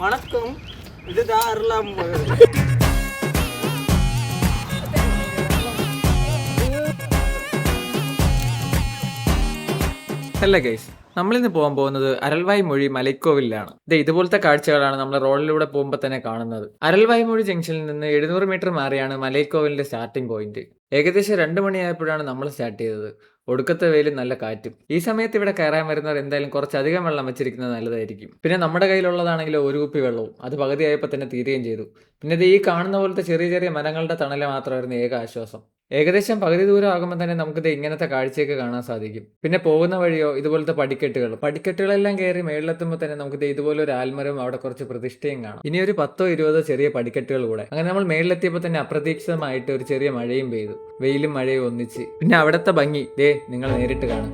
வணக்கம், இதுதான் அருளாம். അല്ല ഗൈസ്, നമ്മളിന്ന് പോകാൻ പോകുന്നത് അരൽവായ് മൊഴി മലൈക്കോവിലാണ്. ഇതുപോലത്തെ കാഴ്ചകളാണ് നമ്മൾ റോഡിലൂടെ പോകുമ്പോൾ തന്നെ കാണുന്നത്. അരൽവായ് മൊഴി ജംഗ്ഷനിൽ നിന്ന് 700 മീറ്റർ മാറിയാണ് മലൈക്കോവിലിന്റെ സ്റ്റാർട്ടിംഗ് പോയിന്റ്. ഏകദേശം 2 മണിയായപ്പോഴാണ് നമ്മൾ സ്റ്റാർട്ട് ചെയ്തത്. ഒടുക്കത്തെ വെയിലും നല്ല കാറ്റും. ഈ സമയത്ത് ഇവിടെ കയറാൻ വരുന്നവർ എന്തായാലും കുറച്ചധികം വെള്ളം വെച്ചിരിക്കുന്നത് നല്ലതായിരിക്കും. പിന്നെ നമ്മുടെ കയ്യിലുള്ളതാണെങ്കിൽ ഒരു കുപ്പി വെള്ളവും. അത് പകുതിയായപ്പോൾ തന്നെ തീരുകയും ചെയ്തു. പിന്നെ ഈ കാണുന്ന പോലത്തെ ചെറിയ ചെറിയ മരങ്ങളുടെ തണല മാത്രമായിരുന്നു ഏക ആശ്വാസം. ഏകദേശം പകുതി ദൂരം ആകുമ്പോൾ തന്നെ നമുക്കിത് ഇങ്ങനത്തെ കാഴ്ചയൊക്കെ കാണാൻ സാധിക്കും. പിന്നെ പോകുന്ന വഴിയോ ഇതുപോലത്തെ പടിക്കെട്ടുകളെല്ലാം കയറി മേളിലെത്തുമ്പോൾ തന്നെ നമുക്ക് ഇതുപോലെ ഒരു ആൽമരവും അവിടെ കുറച്ച് പ്രതിഷ്ഠയും കാണാം. ഇനി ഒരു 10-20 ചെറിയ പടിക്കെട്ടുകൾ കൂടെ. അങ്ങനെ നമ്മൾ മേളിലെത്തിയപ്പോൾ തന്നെ അപ്രതീക്ഷിതമായിട്ട് ഒരു ചെറിയ മഴയും പെയ്തു. വെയിലും മഴയും ഒന്നിച്ച്. പിന്നെ അവിടുത്തെ ഭംഗി നിങ്ങൾ നേരിട്ട് കാണും.